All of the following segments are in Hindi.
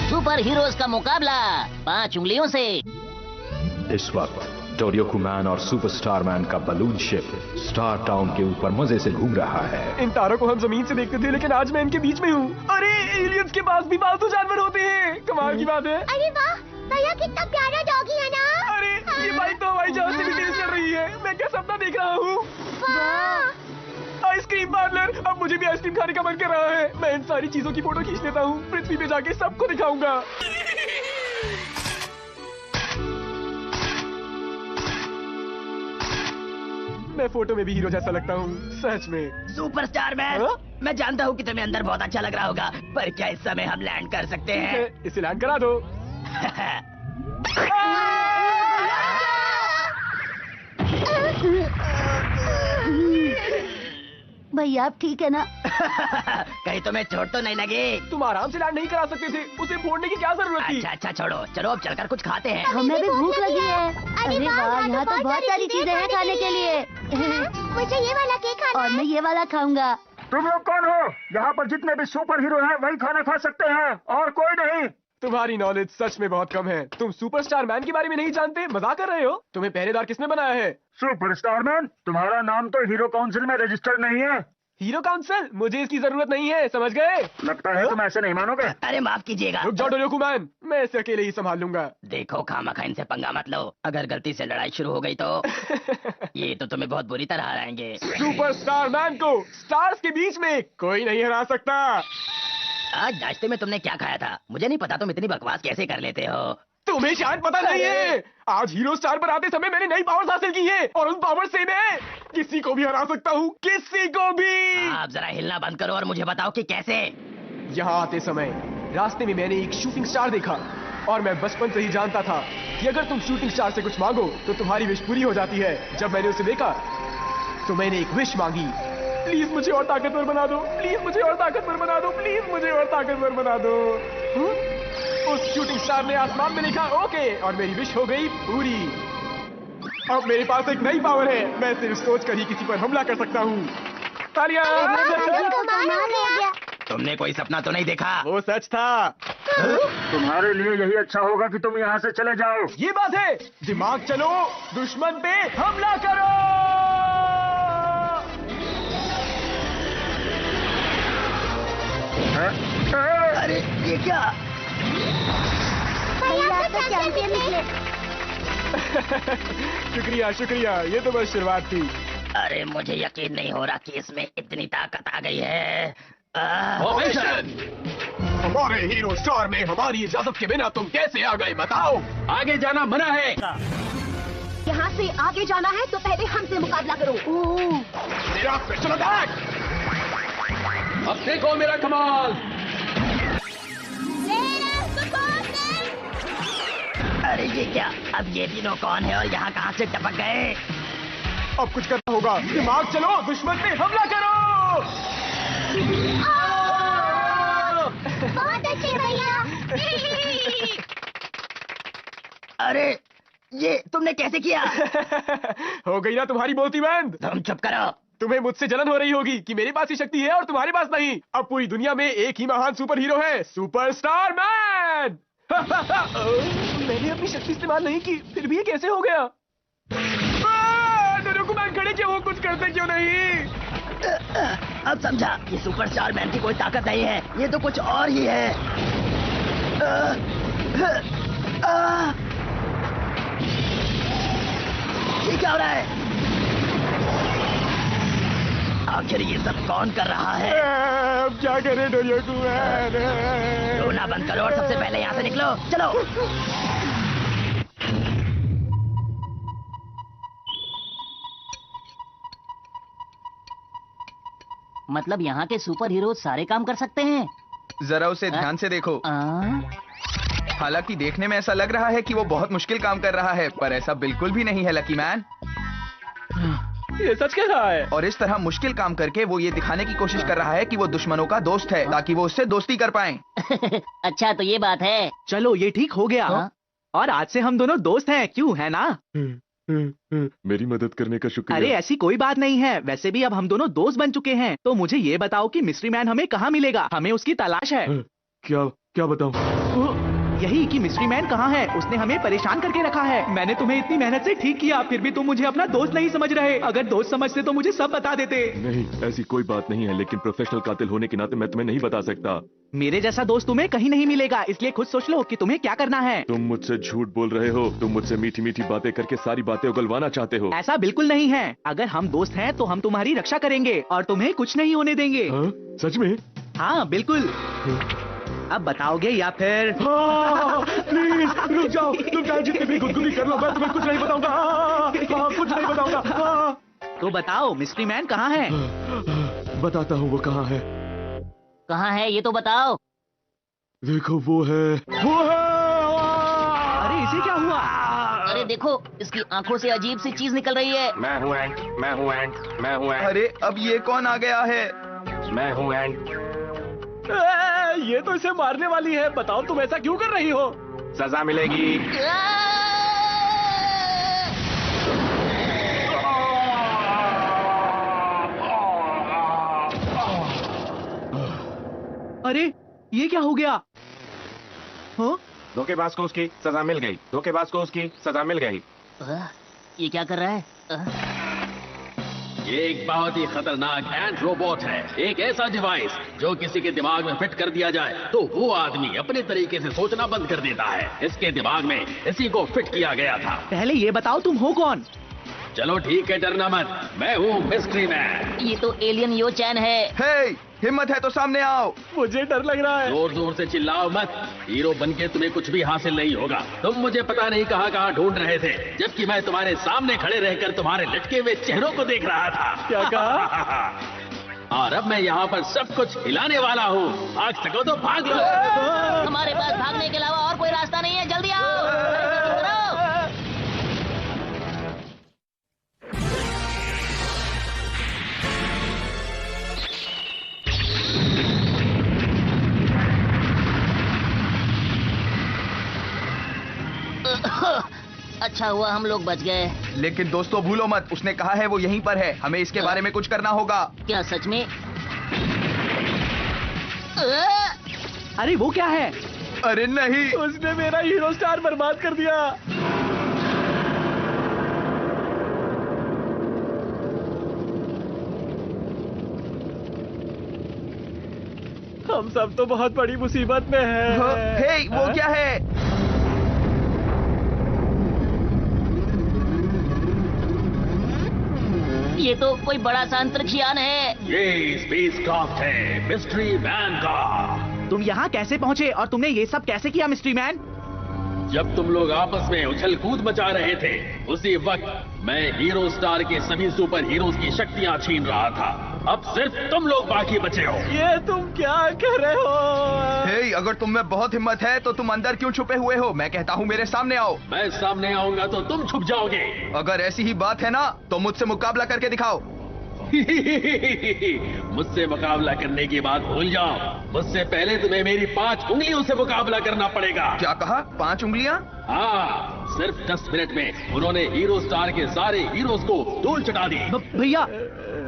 सुपर हीरोज का मुकाबला 5 उंगलियों से। इस वक्त डोरियोकू मैन और सुपरस्टार मैन का बलून शिप स्टार टाउन के ऊपर मजे से घूम रहा है। इन तारों को हम जमीन से देखते थे, लेकिन आज मैं इनके बीच में हूँ। अरे एलियंस के पास भी पालतू जानवर होते हैं, कमाल की बात है। अरे वाह, भैया कितना प्यारा डॉगी है ना। अरे ये बाइक तो हवाई जहाज से भी तेज चल रही है। मैं क्या सपना देख रहा हूँ। आइसक्रीम पार्लर, अब मुझे भी आइसक्रीम खाने का मन कर रहा है। मैं इन सारी चीजों की फोटो खींच लेता हूँ, पृथ्वी पे जाके सबको दिखाऊंगा। मैं फोटो में भी हीरो जैसा लगता हूँ, सच में। सुपरस्टार मैन, मैं जानता हूँ कि तुम्हें अंदर बहुत अच्छा लग रहा होगा, पर क्या इस समय हम लैंड कर सकते हैं? इसे लैंड करा दो। भैया आप ठीक है ना? कहीं तुम्हें चोट तो नहीं लगी? तुम आराम से लैंड नहीं करा सकते थे, उसे फोड़ने की क्या जरूरत थी? अच्छा छोड़ो, चलो अब चलकर कुछ खाते हैं। हमें भी भूख लगी है। अरे वाह, यहाँ तो बहुत सारी चीजें हैं खाने के लिए। मुझे ये वाला केक खाना है। और मैं ये वाला खाऊंगा। तुम लोग कौन हो? यहाँ पर जितने भी सुपर हीरो हैं वही खाना खा सकते हैं और कोई नहीं। तुम्हारी नॉलेज सच में बहुत कम है। तुम सुपरस्टार मैन के बारे में नहीं जानते? मजाक कर रहे हो? तुम्हें पहरेदार किसने बनाया है? सुपरस्टार मैन, तुम्हारा नाम तो हीरो काउंसिल में रजिस्टर्ड नहीं है। Hero council? मुझे इसकी जरूरत नहीं है, समझ गए? लगता है तुम ऐसे नहीं मानोगे। अरे माफ कीजिएगा। रुक जाओ डोरियोकू मैन, मैं इसे अकेले ही संभाल लूंगा। देखो खामखा इनसे पंगा मत लो, अगर गलती से लड़ाई शुरू हो गई तो ये तो तुम्हें बहुत बुरी तरह हराएंगे। सुपरस्टार मैन को स्टार्स के बीच में कोई नहीं हरा सकता। आज नाश्ते में तुमने क्या खाया था? मुझे नहीं पता तुम इतनी बकवास कैसे कर लेते हो। तुम्हें शायद पता नहीं है, आज हीरो स्टार पर आते समय मैंने नई पावर्स हासिल की है और उन पावर्स से मैं किसी को भी हरा सकता हूँ, किसी को भी। आप जरा हिलना बंद करो और मुझे बताओ कि कैसे। यहाँ आते समय रास्ते में मैंने एक शूटिंग स्टार देखा और मैं बचपन से ही जानता था कि अगर तुम शूटिंग स्टार से कुछ मांगो तो तुम्हारी विश पूरी हो जाती है। जब मैंने उसे देखा तो मैंने एक विश मांगी, प्लीज मुझे और ताकतवर बना दो, प्लीज मुझे और ताकतवर बना दो, प्लीज मुझे और ताकतवर बना दो। उस शूटिंग स्टार ने आसमान में लिखा ओके और मेरी विश हो गई पूरी। अब मेरे पास एक नई पावर है, मैं सिर्फ सोच कर ही किसी पर हमला कर सकता हूँ। तालियां! तुमने कोई सपना तो नहीं देखा? वो सच था। तुम्हारे लिए यही अच्छा होगा कि तुम यहाँ से चले जाओ। ये बात है, दिमाग चलो, दुश्मन पे हमला करो। अरे ये क्या? चैंपियन निकले। शुक्रिया शुक्रिया, ये तो बस शुरुआत थी। अरे मुझे यकीन नहीं हो रहा कि इसमें इतनी ताकत आ गई है। हमारे हीरो स्टार में हमारी इजाजत के बिना तुम कैसे आ गए बताओ? आगे जाना मना है। यहाँ से आगे जाना है तो पहले हमसे मुकाबला करो। मेरा स्पेशल अटैक, अब देखो मेरा कमाल। अरे ये क्या? अब ये तीनों कौन है और यहाँ कहाँ से टपक गए? अब कुछ करना होगा, दिमाग चलो, दुश्मन पे हमला करो। बहुत अच्छे भैया। अरे ये तुमने कैसे किया? हो गई ना तुम्हारी बोलती बंद। तुम चुप करो। तुम्हें मुझसे जलन हो रही होगी कि मेरे पास ही शक्ति है और तुम्हारे पास नहीं। अब पूरी दुनिया में एक ही महान सुपर हीरो है, सुपरस्टार मैन। मैंने अपनी शक्ति इस्तेमाल नहीं की, फिर भी ये कैसे हो गया? डोरियोकू मैन खड़े क्यों हो, कुछ करते क्यों नहीं? अब समझा, ये सुपरस्टार मैन की कोई ताकत नहीं है, ये तो कुछ और ही है। ये क्या हो रहा है? आखिर ये सब कौन कर रहा है? अब क्या करें डोरियोकू मैन? रोना बंद करो और सबसे पहले यहाँ से निकलो, चलो। मतलब यहाँ के सुपर हीरो सारे काम कर सकते हैं? जरा उसे ध्यान से देखो। हालांकि देखने में ऐसा लग रहा है कि वो बहुत मुश्किल काम कर रहा है, पर ऐसा बिल्कुल भी नहीं है लकी मैन। ये सच कह रहा है। और इस तरह मुश्किल काम करके वो ये दिखाने की कोशिश कर रहा है कि वो दुश्मनों का दोस्त है, ताकि वो उससे दोस्ती कर पाएं। अच्छा तो ये बात है। चलो ये ठीक हो गया। और आज से हम दोनों दोस्त हैं, क्यों है ना? मेरी मदद करने का शुक्रिया। अरे ऐसी कोई बात नहीं है, वैसे भी अब हम दोनों दोस्त बन चुके हैं। तो मुझे ये बताओ कि मिस्ट्री मैन हमें कहाँ मिलेगा? हमें उसकी तलाश है। क्या क्या बताऊं? यही कि मिस्ट्री मैन कहाँ है। उसने हमें परेशान करके रखा है। मैंने तुम्हें इतनी मेहनत से ठीक किया, फिर भी तुम मुझे अपना दोस्त नहीं समझ रहे। अगर दोस्त समझते तो मुझे सब बता देते। नहीं, ऐसी कोई बात नहीं है, लेकिन प्रोफेशनल कातिल होने के नाते मैं तुम्हें नहीं बता सकता। मेरे जैसा दोस्त तुम्हें कहीं नहीं मिलेगा, इसलिए खुद सोच लो कि तुम्हें क्या करना है। तुम मुझसे झूठ बोल रहे हो। तुम मुझसे मीठी मीठी बातें करके सारी बातें उगलवाना चाहते हो। ऐसा बिल्कुल नहीं है। अगर हम दोस्त हैं तो हम तुम्हारी रक्षा करेंगे और तुम्हें कुछ नहीं होने देंगे। हाँ? सच में? हाँ बिल्कुल। अब बताओगे या फिर? प्लीज रुक जाओ, तुम चाहे जितनी भी गुदगुदी कर लो, मैं तुम्हें कुछ नहीं बताऊंगा। कुछ नहीं बताऊंगा। तो बताओ मिस्ट्री मैन कहाँ है? बताता हूँ वो कहाँ है। कहाँ है ये तो बताओ। देखो वो है। अरे इसे क्या हुआ? अरे देखो, इसकी आंखों से अजीब सी चीज निकल रही है। मैं हूँ एंट, मैं हूँ एंट, मैं हूँ एंट, अरे अब ये कौन आ गया है? मैं हूँ एंट। ये तो इसे मारने वाली है। बताओ तुम ऐसा क्यों कर रही हो? सजा मिलेगी। अरे ये क्या हो गया? हाँ? धोखेबाज को उसकी सजा मिल गई। धोखेबाज को उसकी सजा मिल गई। ये क्या कर रहा है? ये एक बहुत ही खतरनाक एंट रोबोट है। एक ऐसा डिवाइस जो किसी के दिमाग में फिट कर दिया जाए तो वो आदमी अपने तरीके से सोचना बंद कर देता है। इसके दिमाग में इसी को फिट किया गया था। पहले ये बताओ तुम हो कौन? चलो ठीक है, डरना मत, मैं हूँ मिस्ट्री मैन। ये तो एलियन यो चैन है। हे, हिम्मत है तो सामने आओ। मुझे डर लग रहा है। जोर जोर से चिल्लाओ मत। हीरो बनके तुम्हें कुछ भी हासिल नहीं होगा। तुम मुझे पता नहीं कहाँ कहाँ ढूंढ रहे थे, जबकि मैं तुम्हारे सामने खड़े रहकर तुम्हारे लटके हुए चेहरों को देख रहा था। क्या कहा? और अब मैं यहाँ पर सब कुछ हिलाने वाला हूँ। भाग सको तो भाग लो। हमारे पास भागने के अलावा और कोई रास्ता नहीं है, जल्दी आओ। अच्छा हुआ हम लोग बच गए। लेकिन दोस्तों भूलो मत, उसने कहा है वो यहीं पर है। हमें इसके बारे में कुछ करना होगा। क्या सच में? अरे वो क्या है? अरे नहीं, उसने मेरा हीरो स्टार बर्बाद कर दिया। हम सब तो बहुत बड़ी मुसीबत में हैं। हे, वो क्या है? ये तो कोई बड़ा सा अंतरिक्ष यान है। ये स्पेस क्राफ्ट है मिस्ट्री मैन का। तुम यहाँ कैसे पहुँचे और तुमने ये सब कैसे किया मिस्ट्री मैन? जब तुम लोग आपस में उछल कूद मचा रहे थे, उसी वक्त मैं हीरो स्टार के सभी सुपर हीरोज की शक्तियाँ छीन रहा था। अब सिर्फ तुम लोग बाकी बचे हो। ये तुम क्या कर रहे हो? हे, अगर तुम में बहुत हिम्मत है तो तुम अंदर क्यों छुपे हुए हो? मैं कहता हूँ मेरे सामने आओ। मैं सामने आऊंगा तो तुम छुप जाओगे। अगर ऐसी ही बात है ना तो मुझसे मुकाबला करके दिखाओ। मुझसे मुकाबला करने की बात भूल जाओ। मुझसे पहले तुम्हें मेरी 5 उंगलियों से मुकाबला करना पड़ेगा। क्या कहा? 5 उंगलियां? हाँ, सिर्फ 10 मिनट में उन्होंने हीरो स्टार के सारे हीरोज को धूल चटा दी। भैया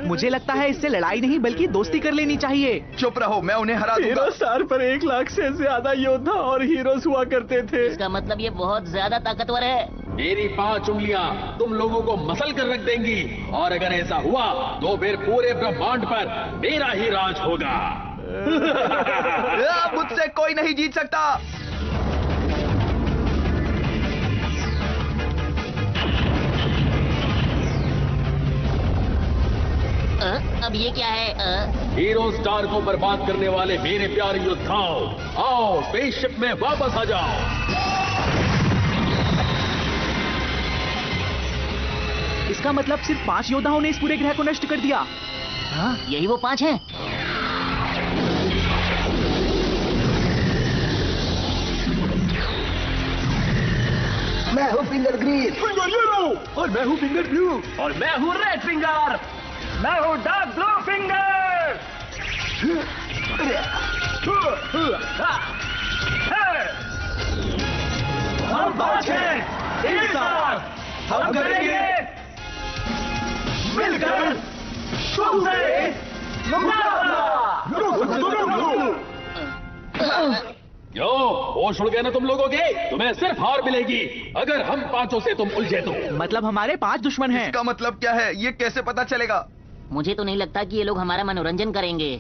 मुझे लगता है इससे लड़ाई नहीं बल्कि दोस्ती कर लेनी चाहिए। चुप रहो, मैं उन्हें हरा दूंगा। हीरो स्टार पर 1 लाख से ज्यादा योद्धा और हीरोज हुआ करते थे। इसका मतलब ये बहुत ज्यादा ताकतवर है। मेरी 5 उंगलियां तुम लोगों को मसल कर रख देंगी, और अगर ऐसा हुआ तो फिर पूरे ब्रह्मांड पर मेरा ही राज होगा। मुझसे कोई नहीं जीत सकता। अब ये क्या है? हीरो स्टार को बर्बाद करने वाले मेरे प्यारे योद्धाओं, आओ स्पेसशिप में वापस आ जाओ। इसका मतलब सिर्फ 5 योद्धाओं ने इस पूरे ग्रह को नष्ट कर दिया। हाँ, यही वो 5 हैं। मैं हूँ फिंगर ग्रीन, फिंगर येलो, और मैं हूँ फिंगर ब्लू, और मैं हूँ रेड फिंगर, मैं हूँ डार्क ब्लू फिंगर। हम 5 हैं, एक साथ हम करेंगे मिलकर तुमसे मुकाबला। होश उड़ गए ना तुम लोगों के? तुम्हें सिर्फ हार मिलेगी अगर हम पांचों से तुम उलझे तो। मतलब हमारे 5 दुश्मन हैं। इसका मतलब क्या है? ये कैसे पता चलेगा? मुझे तो नहीं लगता कि ये लोग हमारा मनोरंजन करेंगे।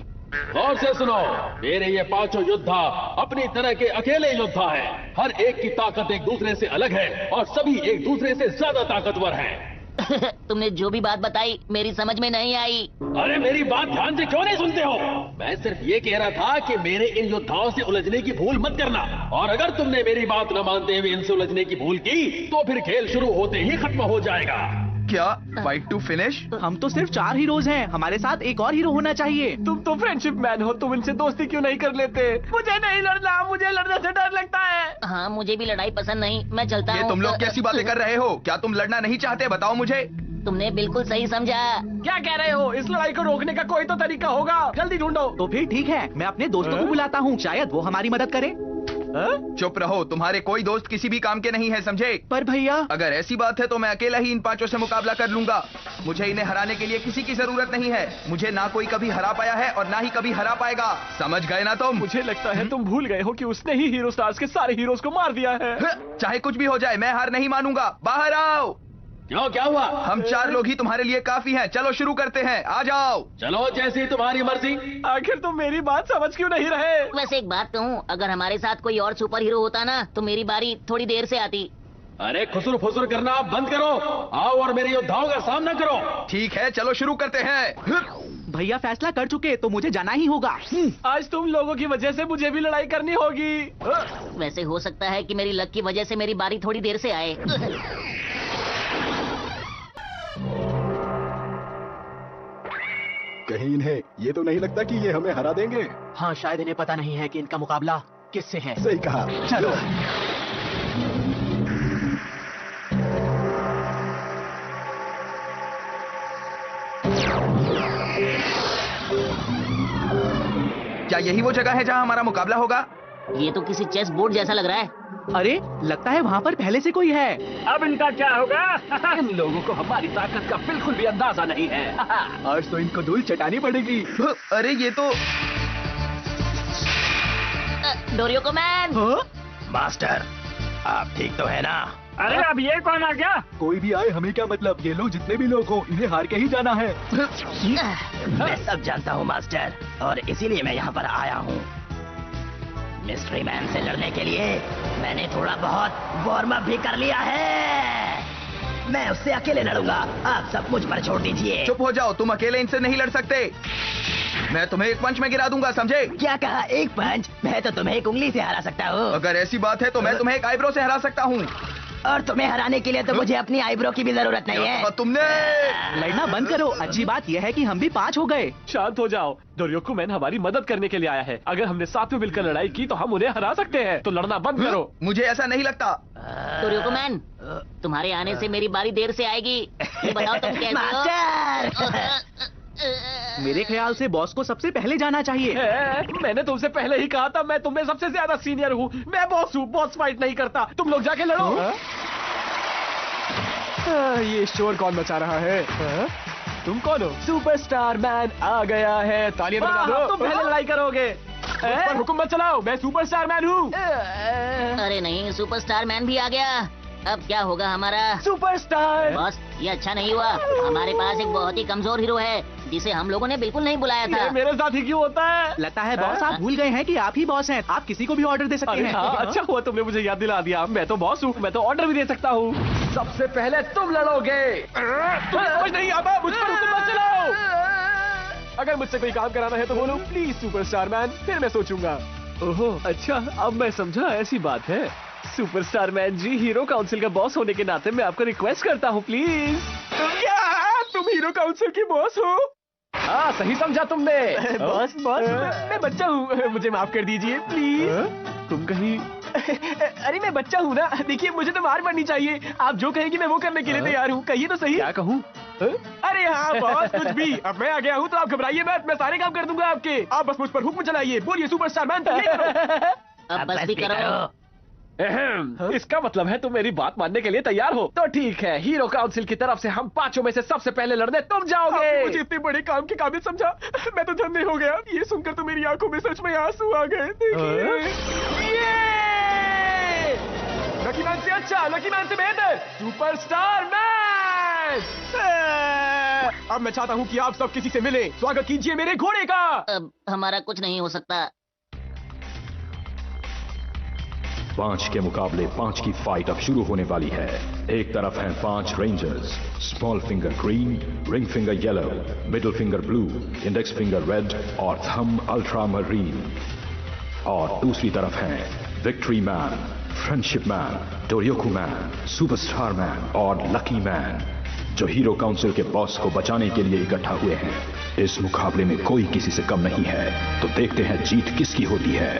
और से सुनो, मेरे ये पांचों योद्धा अपनी तरह के अकेले योद्धा हैं। हर एक की ताकत एक दूसरे से अलग है और सभी एक दूसरे से ज्यादा ताकतवर हैं। तुमने जो भी बात बताई मेरी समझ में नहीं आई। अरे मेरी बात ध्यान से क्यों नहीं सुनते हो? मैं सिर्फ ये कह रहा था कि मेरे इन योद्धाओं से उलझने की भूल मत करना, और अगर तुमने मेरी बात न मानते हुए इनसे उलझने की भूल की तो फिर खेल शुरू होते ही खत्म हो जाएगा। क्या फाइट टू फिनिश? हम तो सिर्फ 4 हीरोज हैं, हमारे साथ एक और हीरो होना चाहिए। तुम तो फ्रेंडशिप मैन हो, तुम इनसे दोस्ती क्यों नहीं कर लेते? मुझे नहीं लड़ना, मुझे लड़ने से डर लगता है। हाँ, मुझे भी लड़ाई पसंद नहीं, मैं चलता हूँ। ये तुम लोग कैसी बातें कर रहे हो? क्या तुम लड़ना नहीं चाहते? बताओ मुझे। तुमने बिल्कुल सही समझा। क्या कह रहे हो? इस लड़ाई को रोकने का कोई तो तरीका होगा, जल्दी ढूंढो। तो फिर ठीक है, मैं अपने दोस्तों को बुलाता हूँ, शायद वो हमारी मदद करे। चुप रहो, तुम्हारे कोई दोस्त किसी भी काम के नहीं है, समझे? पर भैया, अगर ऐसी बात है तो मैं अकेला ही इन पांचों से मुकाबला कर लूंगा। मुझे इन्हें हराने के लिए किसी की जरूरत नहीं है। मुझे ना कोई कभी हरा पाया है और ना ही कभी हरा पाएगा, समझ गए ना तुम? मुझे लगता है तुम भूल गए हो कि उसने ही हीरो स्टार्स के सारे हीरोज को मार दिया है। चाहे कुछ भी हो जाए, मैं हार नहीं मानूंगा। बाहर आओ। क्यों, क्या हुआ? हम 4 लोग ही तुम्हारे लिए काफी हैं। चलो शुरू करते हैं, आ जाओ। चलो, जैसी तुम्हारी मर्जी। आखिर तुम मेरी बात समझ क्यों नहीं रहे? वैसे एक बात कहूँ, अगर हमारे साथ कोई और सुपर हीरो होता ना तो मेरी बारी थोड़ी देर से आती। अरे खुसुर फुसुर करना आप बंद करो, आओ और मेरे योद्धाओं का सामना करो। ठीक है, चलो शुरू करते हैं। भैया फैसला कर चुके तो मुझे जाना ही होगा। आज तुम लोगों की वजह से मुझे भी लड़ाई करनी होगी। वैसे हो सकता है कि मेरी लक की वजह से मेरी बारी थोड़ी देर से आए। कहीं इन्हें ये तो नहीं लगता कि ये हमें हरा देंगे? हाँ, शायद इन्हें पता नहीं है कि इनका मुकाबला किससे है। सही कहा, चलो। क्या यही वो जगह है जहाँ हमारा मुकाबला होगा? ये तो किसी चेस बोर्ड जैसा लग रहा है। अरे लगता है वहाँ पर पहले से कोई है। अब इनका क्या होगा? इन लोगों को हमारी ताकत का बिल्कुल भी अंदाजा नहीं है। आज तो इनको धूल चटानी पड़ेगी। अरे ये तो डोरियो मैन। मास्टर, आप ठीक तो है ना? अरे अब ये कौन आ गया? कोई भी आए हमें क्या मतलब, ये लोग जितने भी लोग हो इन्हें हार के ही जाना है। मैं सब जानता हूँ मास्टर, और इसीलिए मैं यहाँ पर आया हूँ। मिस्ट्री मैन से लड़ने के लिए मैंने थोड़ा बहुत वार्म अप भी कर लिया है। मैं उससे अकेले लड़ूंगा, आप सब मुझ पर छोड़ दीजिए। चुप हो जाओ, तुम अकेले इनसे नहीं लड़ सकते। मैं तुम्हें एक पंच में गिरा दूंगा, समझे? क्या कहा, एक पंच? मैं तो तुम्हें एक उंगली से हरा सकता हूँ। अगर ऐसी बात है तो मैं तुम्हें एक आईब्रो से हरा सकता हूँ। और तुम्हें हराने के लिए तो मुझे अपनी आईब्रो की भी जरूरत नहीं है। तुमने लड़ना बंद करो। अच्छी बात यह है कि हम भी 5 हो गए। शांत हो जाओ, डोरियोकुमैन हमारी मदद करने के लिए आया है। अगर हमने साथ में मिलकर लड़ाई की तो हम उन्हें हरा सकते हैं, तो लड़ना बंद करो। मुझे ऐसा नहीं लगता। डोरियोकुमैन, तुम्हारे आने से मेरी बारी देर से आएगी। ये बताओ तुम कैसे हो? मेरे ख्याल से बॉस को सबसे पहले जाना चाहिए। मैंने तुमसे पहले ही कहा था, मैं तुम्हें सबसे ज्यादा सीनियर हूँ। मैं बॉस हूँ, बॉस फाइट नहीं करता। तुम लोग जाके लड़ो। ये शोर कौन मचा रहा है? तुम कौन हो? सुपरस्टार मैन आ गया है, तालियां बजा दो। तुम पहले लड़ाई करोगे। पर हुक्म मत चलाओ, मैं सुपरस्टार मैन हूँ। अरे नहीं, सुपरस्टार मैन भी आ गया। अब क्या होगा हमारा? सुपरस्टार बॉस, ये अच्छा नहीं हुआ। हमारे पास एक बहुत ही कमजोर हीरो है जिसे हम लोगों ने बिल्कुल नहीं बुलाया था। ये मेरे साथ ही क्यों होता है? लगता है बॉस आप भूल गए हैं कि आप ही बॉस हैं। आप किसी को भी ऑर्डर दे सकते हैं। हाँ, अच्छा हुआ तुमने मुझे याद दिला दिया। मैं तो बॉस हूँ, मैं तो ऑर्डर भी दे सकता हूँ। सबसे पहले तुम लड़ोगे। तुम समझ नहीं आता, मुझ पर हुक्म मत चलाओ। अगर मुझसे कोई काम कराना है तो बोलो प्लीज सुपरस्टार मैन, फिर मैं सोचूंगा। ओहो अच्छा, अब मैं समझा, ऐसी बात है। सुपरस्टार मैन जी, हीरो काउंसिल का बॉस होने के नाते मैं आपको रिक्वेस्ट करता हूँ प्लीज। क्या तुम हीरो काउंसिल की बॉस हो? हाँ, सही समझा तुमने। बॉस मैं बच्चा हूँ, मुझे माफ कर दीजिए प्लीज। तुम कहीं अरे मैं बच्चा हूँ ना, देखिए मुझे तो मार पड़नी चाहिए। आप जो कहेंगे मैं वो करने के लिए तैयार हूँ। कहिए तो सही। क्या कहूँ? अरे हाँ बॉस, कुछ भी। अब मैं आ गया हूँ तो आप घबराइए मत, मैं सारे काम कर दूंगा आपके। आप बस मुझ पर हुक्म चलाइए, बोलिए सुपरस्टार मैन। अब बस भी करो। इसका मतलब है तुम मेरी बात मानने के लिए तैयार हो? तो ठीक है, हीरो काउंसिल की तरफ से हम 5 में से सबसे पहले लड़ने तुम जाओगे। मुझे इतने बड़े काम के काबिल समझा, मैं तो धन्य हो गया। ये सुनकर तो मेरी आंखों में सच में आंसू आ गए। देखिए अच्छा, लकी मैन से बेहतर सुपरस्टार मैन। अब मैं चाहता हूँ कि आप सब किसी से मिलें। स्वागत कीजिए मेरे घोड़े का। अब हमारा कुछ नहीं हो सकता। 5 के मुकाबले 5 की फाइट अब शुरू होने वाली है। एक तरफ हैं 5 rangers, small finger green, ring finger yellow, middle finger blue, index finger red और थंब अल्ट्रा मरीन। और दूसरी तरफ हैं victory man, friendship man, Doryoku man, superstar man और लकी मैन, जो हीरो काउंसिल के बॉस को बचाने के लिए इकट्ठा हुए हैं। इस मुकाबले में कोई किसी से कम नहीं है, तो देखते हैं जीत किसकी होती है।